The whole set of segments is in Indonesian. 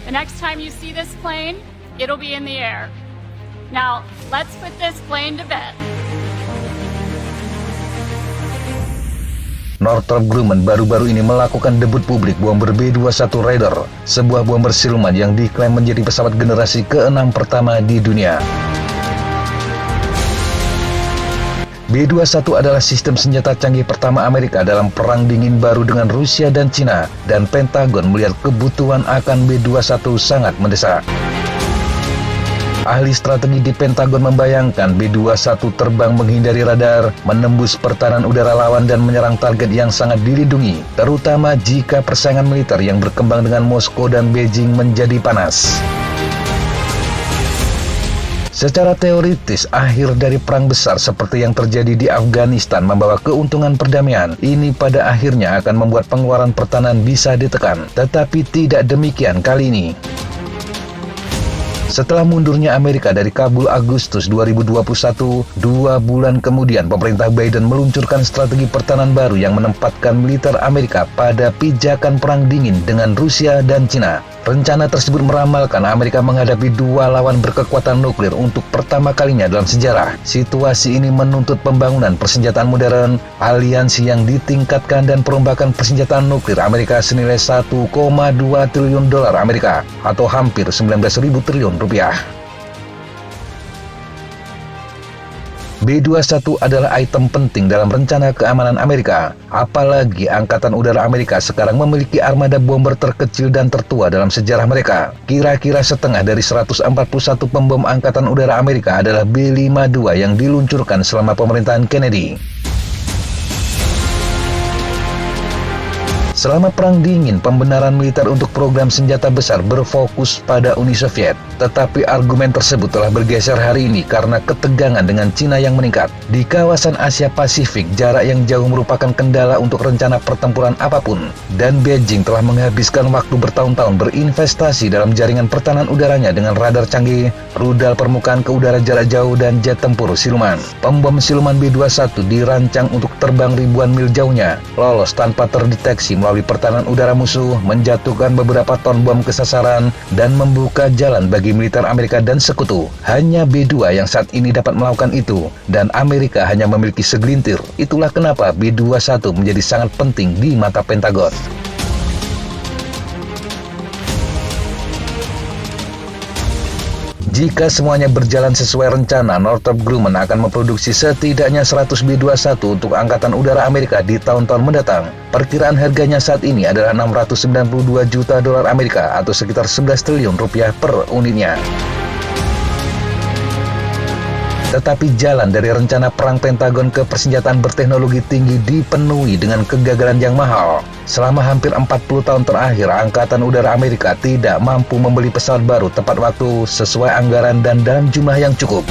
The next time you see this plane, it'll be in the air. Now, let's put this plane to bed. Northrop Grumman baru-baru ini melakukan debut publik bomber B-21 Raider, sebuah bomber siluman yang diklaim menjadi pesawat generasi ke-6 pertama di dunia. B-21 adalah sistem senjata canggih pertama Amerika dalam perang dingin baru dengan Rusia dan Cina, dan Pentagon melihat kebutuhan akan B-21 sangat mendesak. Ahli strategi di Pentagon membayangkan B-21 terbang menghindari radar, menembus pertahanan udara lawan dan menyerang target yang sangat dilindungi, terutama jika persaingan militer yang berkembang dengan Moskow dan Beijing menjadi panas. Secara teoritis, akhir dari perang besar seperti yang terjadi di Afghanistan membawa keuntungan perdamaian. Ini pada akhirnya akan membuat pengeluaran pertahanan bisa ditekan. Tetapi tidak demikian kali ini. Setelah mundurnya Amerika dari Kabul Agustus 2021, 2 bulan kemudian pemerintah Biden meluncurkan strategi pertahanan baru yang menempatkan militer Amerika pada pijakan perang dingin dengan Rusia dan Cina. Rencana tersebut meramalkan Amerika menghadapi 2 lawan berkekuatan nuklir untuk pertama kalinya dalam sejarah. Situasi ini menuntut pembangunan persenjataan modern, aliansi yang ditingkatkan dan perombakan persenjataan nuklir Amerika senilai 1,2 triliun dolar Amerika atau hampir 19.000 triliun rupiah. B-21 adalah item penting dalam rencana keamanan Amerika. Apalagi Angkatan Udara Amerika sekarang memiliki armada bomber terkecil dan tertua dalam sejarah mereka. Kira-kira setengah dari 141 pembom Angkatan Udara Amerika adalah B-52 yang diluncurkan selama pemerintahan Kennedy. Selama Perang Dingin, pembenaran militer untuk program senjata besar berfokus pada Uni Soviet. Tetapi argumen tersebut telah bergeser hari ini karena ketegangan dengan Cina yang meningkat. Di kawasan Asia Pasifik, jarak yang jauh merupakan kendala untuk rencana pertempuran apapun. Dan Beijing telah menghabiskan waktu bertahun-tahun berinvestasi dalam jaringan pertahanan udaranya dengan radar canggih, rudal permukaan ke udara jarak jauh, dan jet tempur siluman. Pembom siluman B-21 dirancang untuk terbang ribuan mil jauhnya, lolos tanpa terdeteksi melalui pertahanan udara musuh, menjatuhkan beberapa ton bom ke sasaran, dan membuka jalan bagi militer Amerika dan sekutu. Hanya B-2 yang saat ini dapat melakukan itu, dan Amerika hanya memiliki segelintir. Itulah kenapa B-21 menjadi sangat penting di mata Pentagon. Jika semuanya berjalan sesuai rencana, Northrop Grumman akan memproduksi setidaknya 100 B-21 untuk Angkatan Udara Amerika di tahun-tahun mendatang. Perkiraan harganya saat ini adalah 692 juta dolar Amerika atau sekitar 11 triliun rupiah per unitnya. Tetapi jalan dari rencana perang Pentagon ke persenjataan berteknologi tinggi dipenuhi dengan kegagalan yang mahal. Selama hampir 40 tahun terakhir, Angkatan Udara Amerika tidak mampu membeli pesawat baru tepat waktu, sesuai anggaran, dan dalam jumlah yang cukup.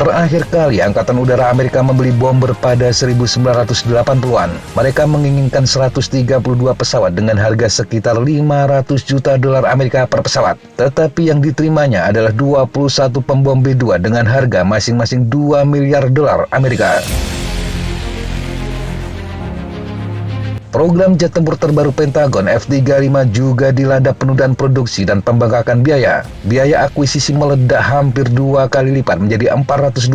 Terakhir kali Angkatan Udara Amerika membeli bomber pada 1980-an. Mereka menginginkan 132 pesawat dengan harga sekitar 500 juta dolar Amerika per pesawat. Tetapi yang diterimanya adalah 21 pembom B-2 dengan harga masing-masing 2 miliar dolar Amerika. Program jet tempur terbaru Pentagon F-35 juga dilanda penundaan produksi dan pembengkakan biaya. Biaya akuisisi meledak hampir 2 kali lipat menjadi 428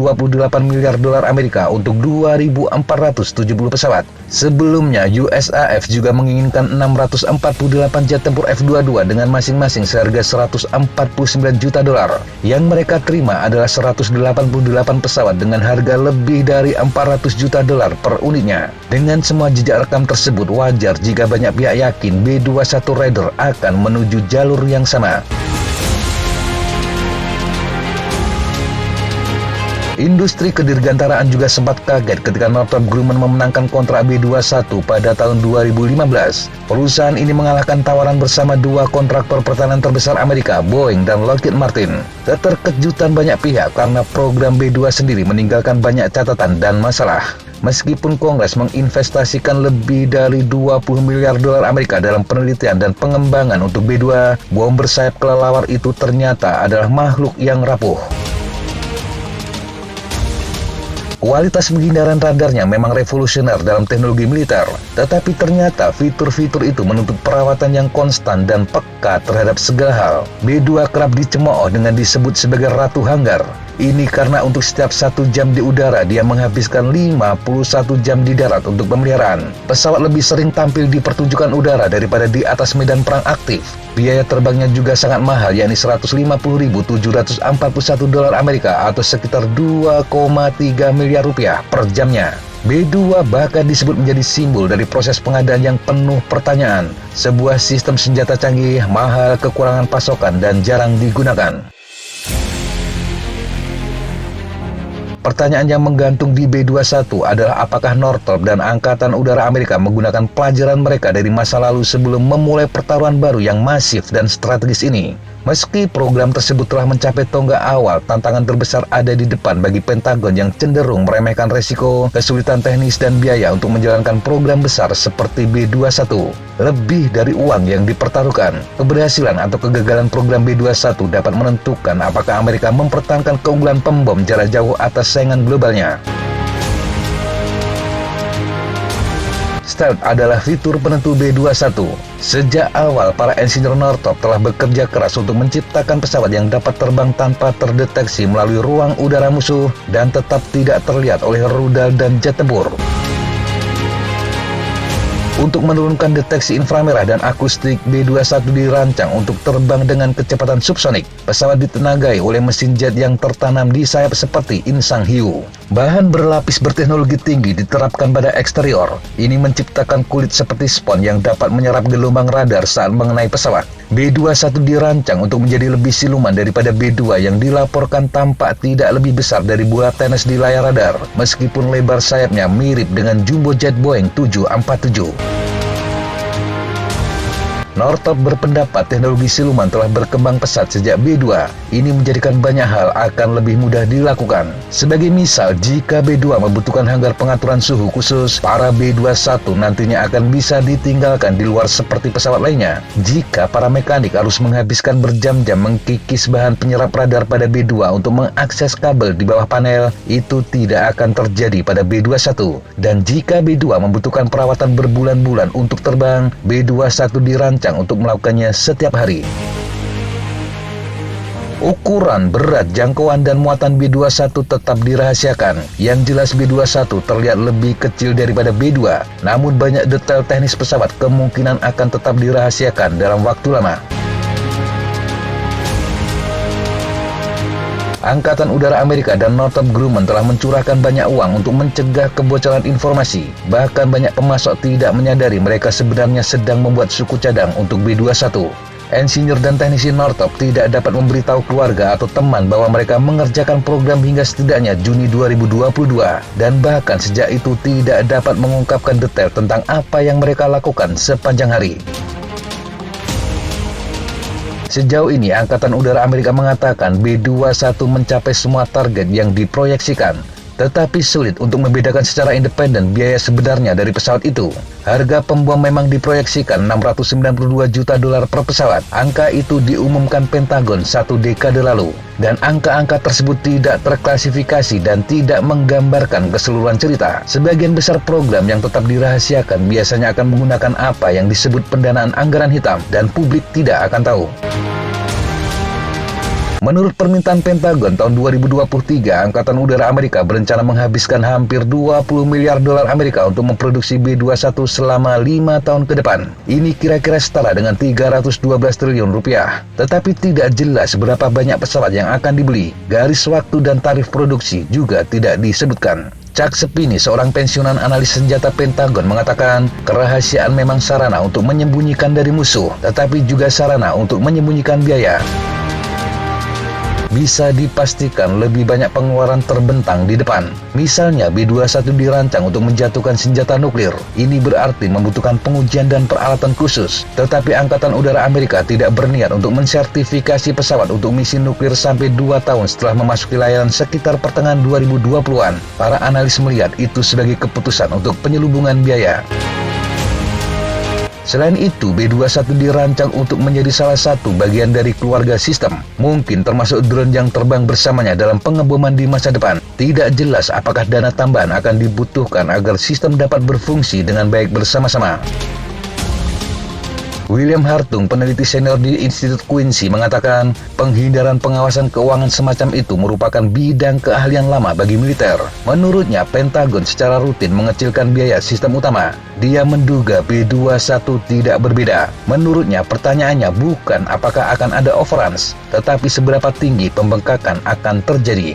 miliar dolar Amerika untuk 2.470 pesawat. Sebelumnya, USAF juga menginginkan 648 jet tempur F-22 dengan masing-masing seharga 149 juta dolar. Yang mereka terima adalah 188 pesawat dengan harga lebih dari 400 juta dolar per unitnya. Dengan semua jejak rekam tersebut, wajar jika banyak pihak yakin B-21 Raider akan menuju jalur yang sama. Industri kedirgantaraan juga sempat kaget ketika Northrop Grumman memenangkan kontrak B-21 pada tahun 2015. Perusahaan ini mengalahkan tawaran bersama 2 kontraktor pertahanan terbesar Amerika, Boeing dan Lockheed Martin. Keterkejutan banyak pihak karena program B-2 sendiri meninggalkan banyak catatan dan masalah. Meskipun Kongres menginvestasikan lebih dari 20 miliar dolar Amerika dalam penelitian dan pengembangan untuk B-2, bomber sayap kelelawar itu ternyata adalah makhluk yang rapuh. Kualitas penghindaran radarnya memang revolusioner dalam teknologi militer, tetapi ternyata fitur-fitur itu menuntut perawatan yang konstan dan peka terhadap segala hal. B2 kerap dicemooh dengan disebut sebagai ratu hanggar. Ini karena untuk setiap 1 jam di udara dia menghabiskan 51 jam di darat untuk pemeliharaan. Pesawat lebih sering tampil di pertunjukan udara daripada di atas medan perang aktif. Biaya terbangnya juga sangat mahal, yakni 150.741 dolar Amerika atau sekitar 2,3 miliar rupiah per jamnya. B2 bahkan disebut menjadi simbol dari proses pengadaan yang penuh pertanyaan. Sebuah sistem senjata canggih, mahal, kekurangan pasokan, dan jarang digunakan. Pertanyaan yang menggantung di B-21 adalah apakah Northrop dan Angkatan Udara Amerika menggunakan pelajaran mereka dari masa lalu sebelum memulai pertaruhan baru yang masif dan strategis ini. Meski program tersebut telah mencapai tonggak awal, tantangan terbesar ada di depan bagi Pentagon yang cenderung meremehkan resiko, kesulitan teknis, dan biaya untuk menjalankan program besar seperti B-21. Lebih dari uang yang dipertaruhkan, keberhasilan atau kegagalan program B-21 dapat menentukan apakah Amerika mempertahankan keunggulan pembom jarak jauh atas saingan globalnya. Stealth adalah fitur penentu B-21. Sejak awal, para insinyur Northrop telah bekerja keras untuk menciptakan pesawat yang dapat terbang tanpa terdeteksi melalui ruang udara musuh dan tetap tidak terlihat oleh rudal dan jet tempur. Untuk menurunkan deteksi inframerah dan akustik, B-21 dirancang untuk terbang dengan kecepatan subsonik. Pesawat ditenagai oleh mesin jet yang tertanam di sayap seperti insang hiu. Bahan berlapis berteknologi tinggi diterapkan pada eksterior. Ini menciptakan kulit seperti spons yang dapat menyerap gelombang radar saat mengenai pesawat. B-21 dirancang untuk menjadi lebih siluman daripada B-2 yang dilaporkan tampak tidak lebih besar dari bola tenis di layar radar, meskipun lebar sayapnya mirip dengan jumbo jet Boeing 747. Northrop berpendapat teknologi siluman telah berkembang pesat sejak B-2. Ini menjadikan banyak hal akan lebih mudah dilakukan. Sebagai misal, jika B-2 membutuhkan hanggar pengaturan suhu khusus, para B-21 nantinya akan bisa ditinggalkan di luar seperti pesawat lainnya. Jika para mekanik harus menghabiskan berjam-jam mengkikis bahan penyerap radar pada B-2 untuk mengakses kabel di bawah panel, itu tidak akan terjadi pada B-21. Dan jika B-2 membutuhkan perawatan berbulan-bulan untuk terbang, B-21 dirancang untuk melakukannya setiap hari. Ukuran, berat, jangkauan, dan muatan B-21 tetap dirahasiakan. Yang jelas B-21 terlihat lebih kecil daripada B-2, namun banyak detail teknis pesawat kemungkinan akan tetap dirahasiakan dalam waktu lama. Angkatan Udara Amerika dan Northrop Grumman telah mencurahkan banyak uang untuk mencegah kebocoran informasi. Bahkan banyak pemasok tidak menyadari mereka sebenarnya sedang membuat suku cadang untuk B-21. Insinyur dan teknisi Northrop tidak dapat memberitahu keluarga atau teman bahwa mereka mengerjakan program hingga setidaknya Juni 2022. Dan bahkan sejak itu tidak dapat mengungkapkan detail tentang apa yang mereka lakukan sepanjang hari. Sejauh ini, Angkatan Udara Amerika mengatakan B-21 mencapai semua target yang diproyeksikan. Tetapi sulit untuk membedakan secara independen biaya sebenarnya dari pesawat itu. Harga pembom memang diproyeksikan 692 juta dolar per pesawat. Angka itu diumumkan Pentagon 1 dekade lalu. Dan angka-angka tersebut tidak terklasifikasi dan tidak menggambarkan keseluruhan cerita. Sebagian besar program yang tetap dirahasiakan biasanya akan menggunakan apa yang disebut pendanaan anggaran hitam dan publik tidak akan tahu. Menurut permintaan Pentagon tahun 2023, Angkatan Udara Amerika berencana menghabiskan hampir 20 miliar dolar Amerika untuk memproduksi B-21 selama 5 tahun ke depan. Ini kira-kira setara dengan 312 triliun rupiah. Tetapi tidak jelas berapa banyak pesawat yang akan dibeli. Garis waktu dan tarif produksi juga tidak disebutkan. Chuck Sepini, seorang pensiunan analis senjata Pentagon, mengatakan kerahasiaan memang sarana untuk menyembunyikan dari musuh, tetapi juga sarana untuk menyembunyikan biaya. Bisa dipastikan lebih banyak pengeluaran terbentang di depan. Misalnya B-21 dirancang untuk menjatuhkan senjata nuklir. Ini berarti membutuhkan pengujian dan peralatan khusus. Tetapi Angkatan Udara Amerika tidak berniat untuk mensertifikasi pesawat untuk misi nuklir sampai 2 tahun setelah memasuki layanan sekitar pertengahan 2020-an. Para analis melihat itu sebagai keputusan untuk penyelubungan biaya. Selain itu, B-21 dirancang untuk menjadi salah satu bagian dari keluarga sistem, mungkin termasuk drone yang terbang bersamanya dalam pengeboman di masa depan. Tidak jelas apakah dana tambahan akan dibutuhkan agar sistem dapat berfungsi dengan baik bersama-sama. William Hartung, peneliti senior di Institut Quincy, mengatakan penghindaran pengawasan keuangan semacam itu merupakan bidang keahlian lama bagi militer. Menurutnya, Pentagon secara rutin mengecilkan biaya sistem utama. Dia menduga B-21 tidak berbeda. Menurutnya, pertanyaannya bukan apakah akan ada overruns, tetapi seberapa tinggi pembengkakan akan terjadi.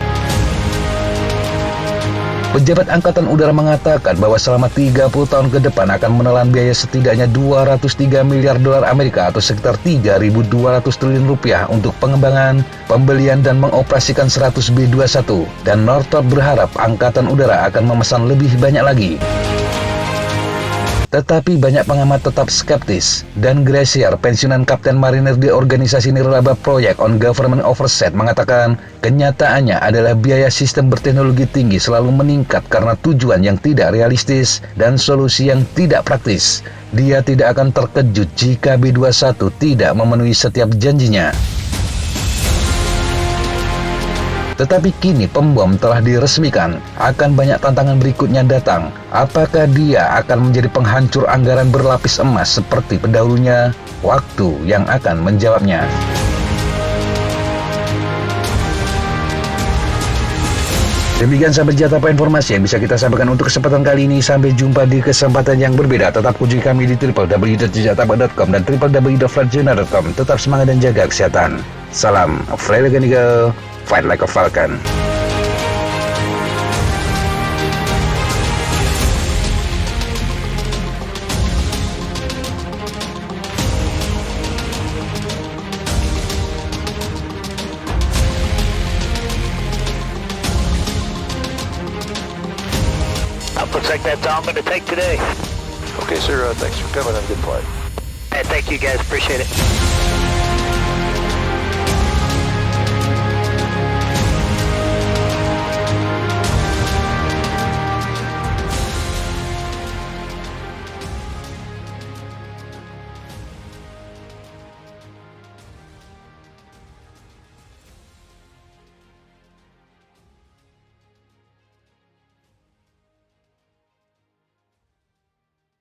Pejabat Angkatan Udara mengatakan bahwa selama 30 tahun ke depan akan menelan biaya setidaknya 203 miliar dolar Amerika atau sekitar 3.200 triliun rupiah untuk pengembangan, pembelian dan mengoperasikan 100 B-21. Dan Northrop berharap Angkatan Udara akan memesan lebih banyak lagi. Tetapi banyak pengamat tetap skeptis, dan Gracier, pensiunan kapten marinir di organisasi nirlaba Project on Government Oversight, mengatakan kenyataannya adalah biaya sistem berteknologi tinggi selalu meningkat karena tujuan yang tidak realistis dan solusi yang tidak praktis. Dia tidak akan terkejut jika B-21 tidak memenuhi setiap janjinya. Tetapi kini pembom telah diresmikan, akan banyak tantangan berikutnya datang. Apakah dia akan menjadi penghancur anggaran berlapis emas seperti pendahulunya? Waktu yang akan menjawabnya. Demikian sahabat Jatapa informasi yang bisa kita sampaikan untuk kesempatan kali ini. Sampai jumpa di kesempatan yang berbeda. Tetap kunjungi kami di www.jatapa.com dan www.flightjournal.com. Tetap semangat dan jaga kesehatan. Salam Fly Like an Eagle, Fight Like a Falcon. Looks like that's all I'm going to take today. Okay, sir. Thanks for coming. Have a good flight. Hey, thank you guys. Appreciate it.